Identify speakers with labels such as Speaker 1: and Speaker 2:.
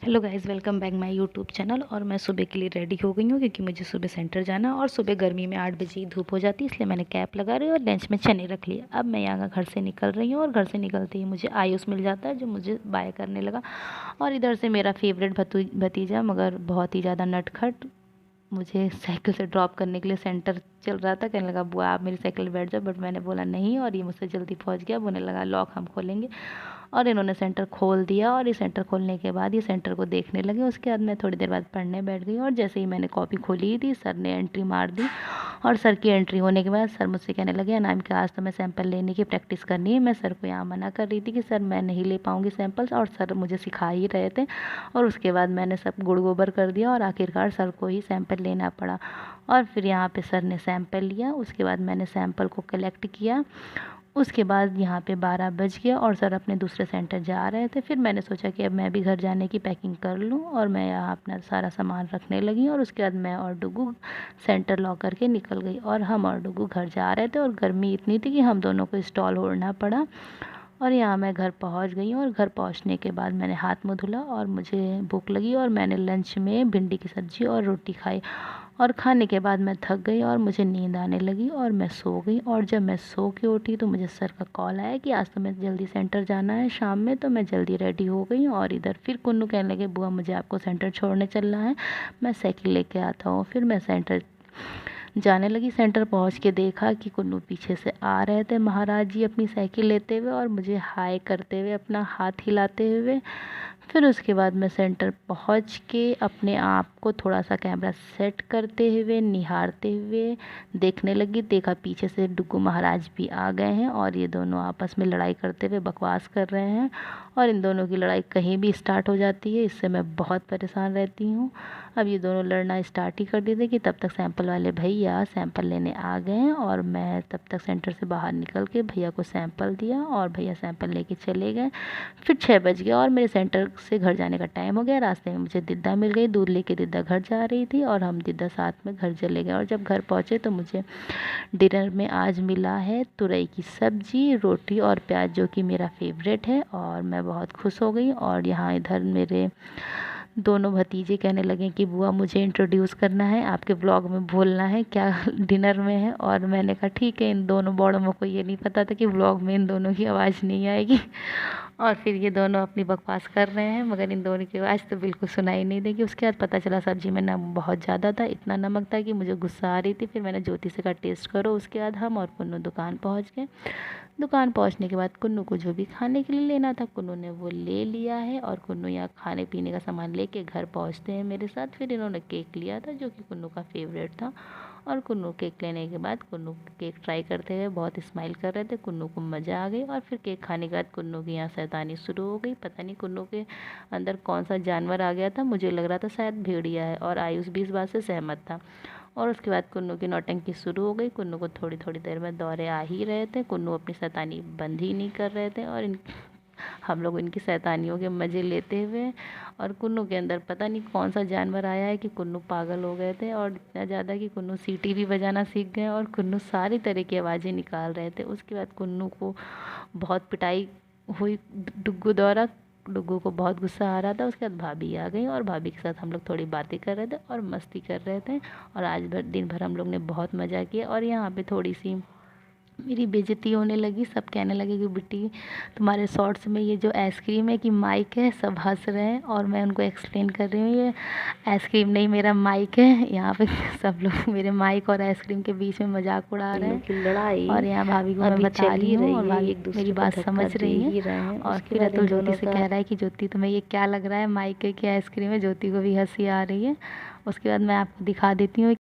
Speaker 1: Hello guys, welcome back my YouTube channel. और मैं सुबह के लिए रेडी हो गई हूँ क्योंकि मुझे सुबह सेंटर जाना है और सुबह गर्मी में 8 बजे धूप हो जाती है, इसलिए मैंने कैप लगा रही और लंच में चने रख लिए। अब मैं यहाँ घर से निकल रही हूँ और घर से निकलते ही मुझे आयुष मिल जाता है जो मुझे बाय करने लगा। और इधर से मेरा फेवरेट भतीजा मगर बहुत ही ज़्यादा नटखट मुझे साइकिल से ड्रॉप करने के लिए सेंटर चल रहा था। कहने लगा बुआ आप मेरी साइकिल पे बैठ जाओ, बट मैंने बोला नहीं और ये मुझसे जल्दी पहुंच गया। बोलने लगा लॉक हम खोलेंगे और इन्होंने सेंटर खोल दिया। और ये सेंटर खोलने के बाद ये सेंटर को देखने लगे। उसके बाद मैं थोड़ी देर बाद पढ़ने बैठ गई और जैसे ही मैंने कॉपी खोली थी सर ने एंट्री मार दी। और सर की एंट्री होने के बाद सर मुझसे कहने लगे अनामिका कि आज तो मैं सैंपल लेने की प्रैक्टिस करनी है। मैं सर को यहाँ मना कर रही थी कि सर मैं नहीं ले पाऊँगी सैंपल्स, और सर मुझे सिखा ही रहे थे। और उसके बाद मैंने सब गुड़ गोबर कर दिया और आखिरकार सर को ही सैंपल लेना पड़ा। और फिर यहाँ पे सर ने सैंपल लिया। उसके बाद मैंने सैंपल को कलेक्ट किया। उसके बाद यहाँ पे 12 बज गया और सर अपने दूसरे सेंटर जा रहे थे। फिर मैंने सोचा कि अब मैं भी घर जाने की पैकिंग कर लूँ और मैं यहाँ अपना सारा सामान रखने लगी। और उसके बाद मैं और डुगू सेंटर लॉक करके निकल गई और हम और डुगू घर जा रहे थे। और गर्मी इतनी थी कि हम दोनों को स्टॉल ओढ़ना पड़ा। और यहाँ मैं घर पहुँच गई हूँ और घर पहुँचने के बाद मैंने हाथ मुँह धुला और मुझे भूख लगी और मैंने लंच में भिंडी की सब्ज़ी और रोटी खाई। और खाने के बाद मैं थक गई और मुझे नींद आने लगी और मैं सो गई। और जब मैं सो के उठी तो मुझे सर का कॉल आया कि आज तो मैं जल्दी सेंटर जाना है शाम में। तो मैं जल्दी रेडी हो गई और इधर फिर कुन्नू कहने लगे बुआ मुझे आपको सेंटर छोड़ने चलना है, मैं साइकिल लेके आता हूँ। फिर मैं सेंटर जाने लगी। सेंटर पहुंच के देखा कि कुन्नू पीछे से आ रहे थे महाराज जी अपनी साइकिल लेते हुए और मुझे हाय करते हुए, अपना हाथ हिलाते हुए। फिर उसके बाद मैं सेंटर पहुंच के अपने आप को थोड़ा सा कैमरा सेट करते हुए निहारते हुए देखने लगी। देखा पीछे से डुगू महाराज भी आ गए हैं और ये दोनों आपस में लड़ाई करते हुए बकवास कर रहे हैं। और इन दोनों की लड़ाई कहीं भी स्टार्ट हो जाती है, इससे मैं बहुत परेशान रहती हूँ। अब ये दोनों लड़ना स्टार्ट ही कर दिए थे कि तब तक सैंपल वाले भैया सैंपल लेने आ गए हैं। और मैं तब तक सेंटर से बाहर निकल के भैया को सैंपल दिया और भैया सैंपल लेके चले गए। फिर 6 बज गया और मेरे सेंटर से घर जाने का टाइम हो गया। रास्ते में मुझे दिद्दा मिल गई, दूध लेके दिद्दा घर जा रही थी और हम दिद्दा साथ में घर चले गए। और जब घर पहुँचे तो मुझे डिनर में आज मिला है तुरई की सब्ज़ी, रोटी और प्याज, जो कि मेरा फेवरेट है और मैं बहुत खुश हो गई। और यहाँ इधर मेरे दोनों भतीजे कहने लगे कि बुआ मुझे इंट्रोड्यूस करना है, आपके ब्लॉग में बोलना है क्या डिनर में है। और मैंने कहा ठीक है। इन दोनों बड़ों को ये नहीं पता था कि ब्लॉग में इन दोनों की आवाज़ नहीं आएगी। और फिर ये दोनों अपनी बकवास कर रहे हैं मगर इन दोनों की आवाज़ तो बिल्कुल सुनाई नहीं देगी। उसके बाद पता चला सब्ज़ी में नमक बहुत ज़्यादा था, इतना नमक था कि मुझे गुस्सा आ रही थी। फिर मैंने ज्योति से कहा टेस्ट करो। उसके बाद हम और कुन्नू दुकान पहुंच गए। दुकान पहुंचने के बाद कुन्नू को जो भी खाने के लिए लेना था कुन्नू ने वो ले लिया है। और कुन्नू यहाँ खाने पीने का सामान लेके घर पहुंचते हैं मेरे साथ। फिर इन्होंने केक लिया था जो कि कुन्नू का फेवरेट था। और कुन्नू केक लेने के बाद कुन्नू केक ट्राई करते हुए बहुत स्माइल कर रहे थे। कुन्नू को मज़ा आ गई। और फिर केक खाने के बाद कुन्नू की यहाँ शैतानी शुरू हो गई। पता नहीं कुन्नू के अंदर कौन सा जानवर आ गया था, मुझे लग रहा था शायद भेड़िया है। और आयुष भी इस बात से सहमत था। और उसके बाद कुन्नू की नौटंकी शुरू हो गई। कुन्नू को थोड़ी थोड़ी देर में दौरे आ ही रहे थे। कुन्नू अपनी शैतानी बंद ही नहीं कर रहे थे और हम लोग इनकी शैतानियों के मज़े लेते हुए। और कुन्नू के अंदर पता नहीं कौन सा जानवर आया है कि कुन्नू पागल हो गए थे और इतना ज़्यादा कि कुन्नू सीटी भी बजाना सीख गए और कुन्नू सारी तरह की आवाज़ें निकाल रहे थे। उसके बाद कुन्नू को बहुत पिटाई हुई डुग्गू द्वारा। डुग्गू को बहुत गुस्सा आ रहा था। उसके बाद भाभी आ गई और भाभी के साथ हम लोग थोड़ी बातें कर रहे थे और मस्ती कर रहे थे। और आज भर दिन भर हम लोग ने बहुत मज़ा किया। और यहाँ पे थोड़ी सी मेरी बेइज्जती होने लगी। सब कहने लगे कि बेटी तुम्हारे शॉर्ट्स में ये जो आइसक्रीम है कि माइक है, सब हंस रहे हैं। और मैं उनको एक्सप्लेन कर रही हूँ ये आइसक्रीम नहीं मेरा माइक है। यहाँ पे सब लोग मेरे माइक और आइसक्रीम के बीच में मजाक उड़ा रहे हैं
Speaker 2: की लड़ाई
Speaker 1: और यहाँ भाभी को मैं बता रही हूँ और भाभी मेरी बात समझ रही है। और फिर अतुल ज्योति से कह रहा है कि ज्योति तुम्हें ये क्या लग रहा है, माइक है कि आइसक्रीम है। ज्योति को भी हंसी आ रही है। उसके बाद मैं आपको दिखा देती हूँ